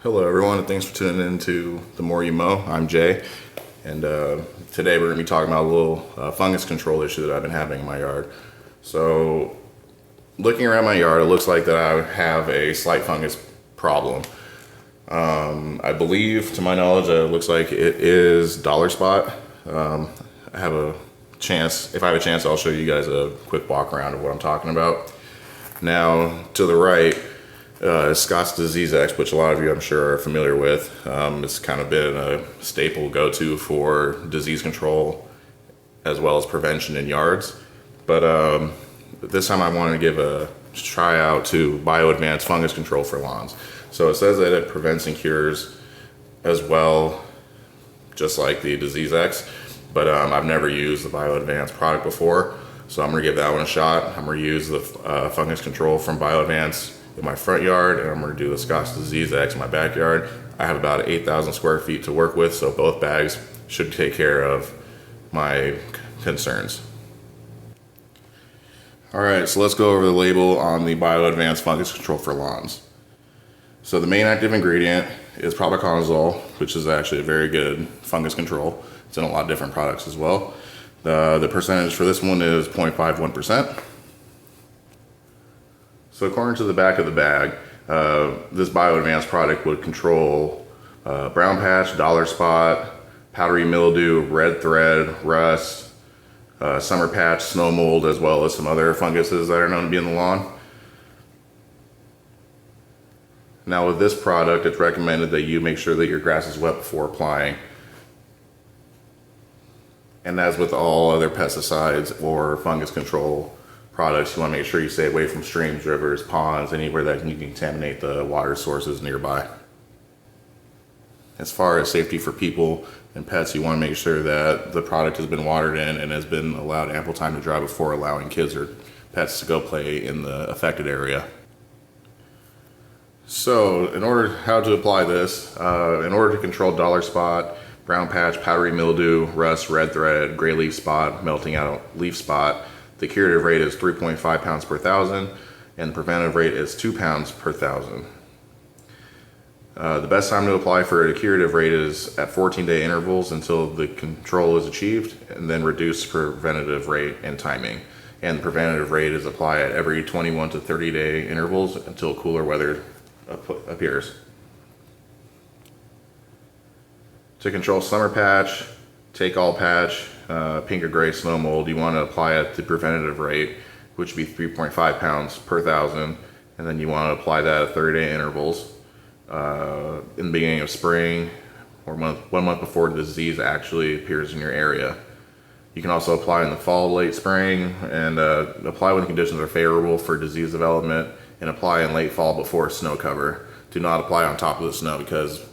Hello everyone, and thanks for tuning in to The More You Mow. I'm Jay, and today we're going to be talking about a little fungus control issue that I've been having in my yard. So, looking around my yard, it looks like that I have a slight fungus problem. I believe, to my knowledge, it looks like it is dollar spot. I have a chance, if I have a chance, I'll show you guys a quick walk around of what I'm talking about. Now, to the right, Scott's Disease X, which a lot of you I'm sure are familiar with. It's kind of been a staple go-to for disease control as well as prevention in yards. But this time I wanted to give a try out to BioAdvanced fungus control for lawns. So it says that it prevents and cures as well, just like the Disease X. But I've never used the BioAdvanced product before, so I'm gonna give that one a shot. I'm gonna use the fungus control from BioAdvanced in my front yard, and I'm going to do the Scott's Disease X in my backyard. I have about 8,000 square feet to work with, so both bags should take care of my concerns. Alright, so let's go over the label on the BioAdvanced fungus control for lawns. So the main active ingredient is propiconazole, which is actually a very good fungus control. It's in a lot of different products as well. The percentage for this one is 0.51%. So according to the back of the bag, this BioAdvanced product would control brown patch, dollar spot, powdery mildew, red thread, rust, summer patch, snow mold, as well as some other funguses that are known to be in the lawn. Now with this product, it's recommended that you make sure that your grass is wet before applying. And as with all other pesticides or fungus control products, you want to make sure you stay away from streams, rivers, ponds, anywhere that can contaminate the water sources nearby. As far as safety for people and pets, you want to make sure that the product has been watered in and has been allowed ample time to dry before allowing kids or pets to go play in the affected area. So, how to apply this, in order to control dollar spot, brown patch, powdery mildew, rust, red thread, gray leaf spot, melting out leaf spot, the curative rate is 3.5 pounds per thousand, and the preventive rate is 2 pounds per thousand. The best time to apply for a curative rate is at 14-day intervals until the control is achieved, and then reduce preventative rate and timing. And the preventative rate is applied at every 21 to 30-day intervals until cooler weather appears. To control summer patch, take all patch, pink or gray snow mold, you want to apply at the preventative rate, which would be 3.5 pounds per thousand, and then you want to apply that at 30-day intervals in the beginning of spring or 1 month before the disease actually appears in your area. You can also apply in the fall, late spring, and apply when the conditions are favorable for disease development, and apply in late fall before snow cover. Do not apply on top of the snow because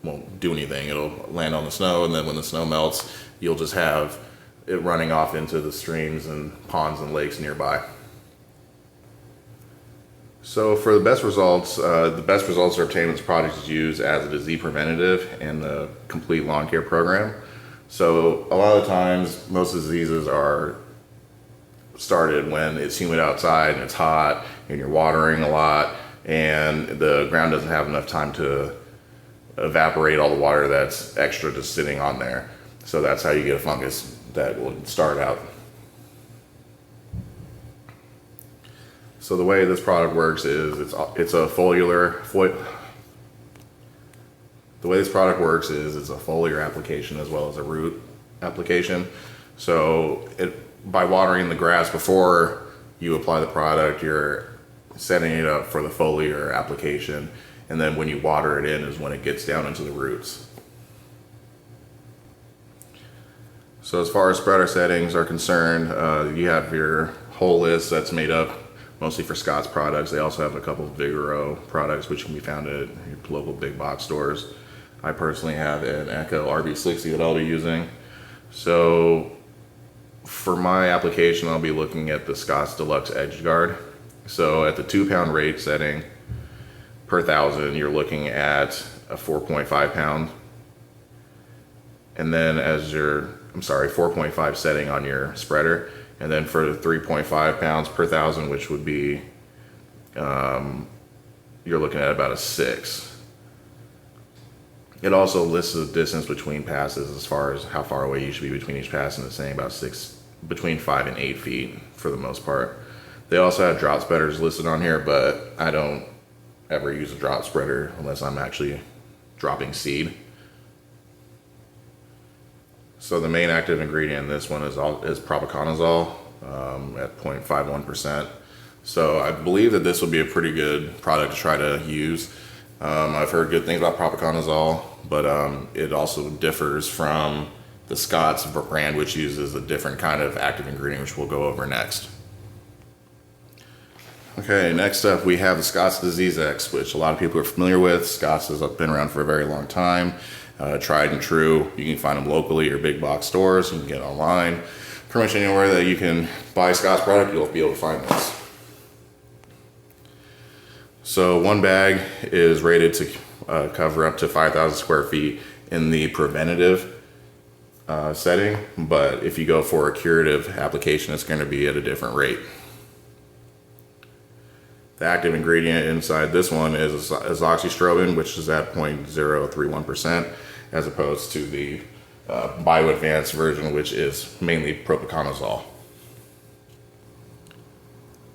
won't do anything. It'll land on the snow, and then when the snow melts, you'll just have it running off into the streams and ponds and lakes nearby. So for the best results are obtained when this product is used as a disease preventative in the complete lawn care program. So a lot of the times, most diseases are started when it's humid outside and it's hot and you're watering a lot and the ground doesn't have enough time to evaporate all the water that's extra just sitting on there. So that's how you get a fungus that will start out. So the way this product works is it's a foliar application as well as a root application. So by watering the grass before you apply the product, you're setting it up for the foliar application. And then when you water it in is when it gets down into the roots. So as far as spreader settings are concerned, you have your whole list that's made up mostly for Scott's products. They also have a couple of Vigoro products which can be found at your local big box stores. I personally have an Echo RB60 that I'll be using. So for my application, I'll be looking at the Scott's Deluxe Edge Guard. So at the 2 pound rate setting per thousand, you're looking at a 4.5 pound. And then 4.5 setting on your spreader. And then for the 3.5 pounds per thousand, which would be you're looking at about a 6. It also lists the distance between passes as far as how far away you should be between each pass, and it's saying about between 5 and 8 feet for the most part. They also have drop spreaders listed on here, but I don't ever use a drop spreader unless I'm actually dropping seed. So the main active ingredient in this one is propiconazole at 0.51%. So I believe that this would be a pretty good product to try to use. I've heard good things about propiconazole, but it also differs from the Scott's brand, which uses a different kind of active ingredient, which we'll go over next. Okay, next up we have the Scott's Disease X, which a lot of people are familiar with. Scott's has been around for a very long time, tried and true. You can find them locally or big box stores. You can get online. Pretty much anywhere that you can buy Scott's product, you'll be able to find this. So one bag is rated to cover up to 5,000 square feet in the preventative setting, but if you go for a curative application, it's going to be at a different rate. The active ingredient inside this one is azoxystrobin, which is at 0.031%, as opposed to the BioAdvanced version, which is mainly propiconazole.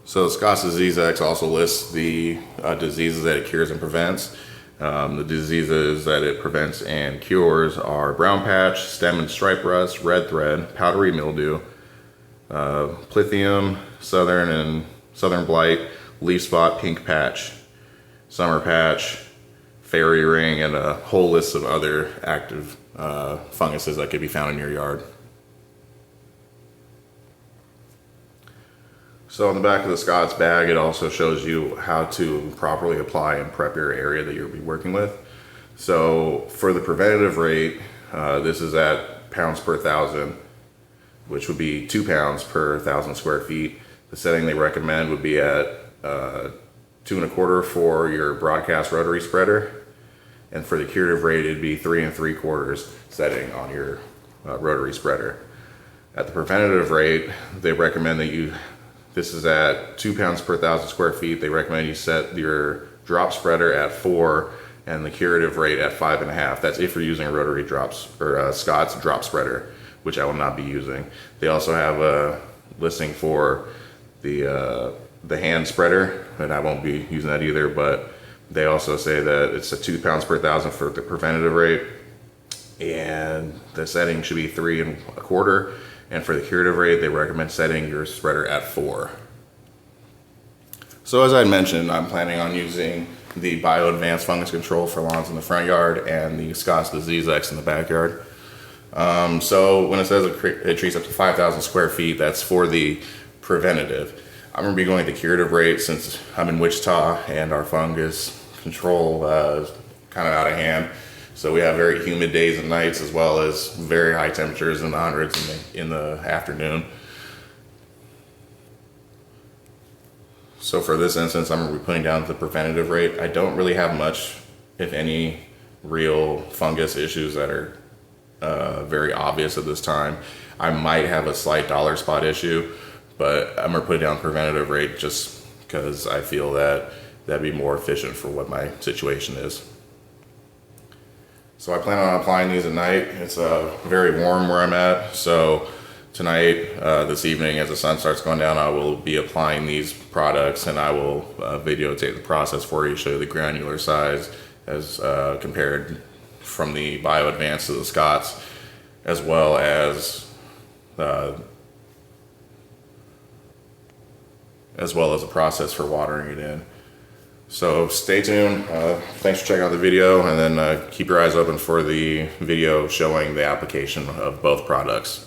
So Scott's Disease X also lists the diseases that it cures and prevents. The diseases that it prevents and cures are brown patch, stem and stripe rust, red thread, powdery mildew, Plithium, southern blight, leaf spot, pink patch, summer patch, fairy ring, and a whole list of other active funguses that could be found in your yard. So on the back of the Scott's bag, it also shows you how to properly apply and prep your area that you'll be working with. So for the preventative rate, this is at pounds per thousand, which would be 2 pounds per 1,000 square feet. The setting they recommend would be at 2 1/4 for your broadcast rotary spreader, and for the curative rate, it'd be 3 3/4 setting on your rotary spreader. At the preventative rate, they recommend that this is at 2 pounds per 1,000 square feet. They recommend you set your drop spreader at 4 and the curative rate at 5.5. That's if you're using a rotary drops or Scott's drop spreader, which I will not be using. They also have a listing for the hand spreader, and I won't be using that either, but they also say that it's a 2 pounds per 1,000 for the preventative rate, and the setting should be 3 1/4. And for the curative rate, they recommend setting your spreader at 4. So as I mentioned, I'm planning on using the BioAdvanced fungus control for lawns in the front yard and the Scott's Disease X in the backyard. So when it says it treats up to 5,000 square feet, that's for the preventative. I'm going to be going the curative rate since I'm in Wichita and our fungus control is kind of out of hand. So we have very humid days and nights, as well as very high temperatures in the hundreds in the afternoon. So for this instance, I'm going to be putting down the preventative rate. I don't really have much, if any, real fungus issues that are very obvious at this time. I might have a slight dollar spot issue, but I'm going to put down preventative rate just because I feel that that'd be more efficient for what my situation is. So I plan on applying these at night. It's very warm where I'm at, so tonight, this evening, as the sun starts going down, I will be applying these products, and I will videotape the process for you, show you the granular size as compared from the BioAdvanced to the Scott's, as well as a process for watering it in. So stay tuned. Thanks for checking out the video, and then keep your eyes open for the video showing the application of both products.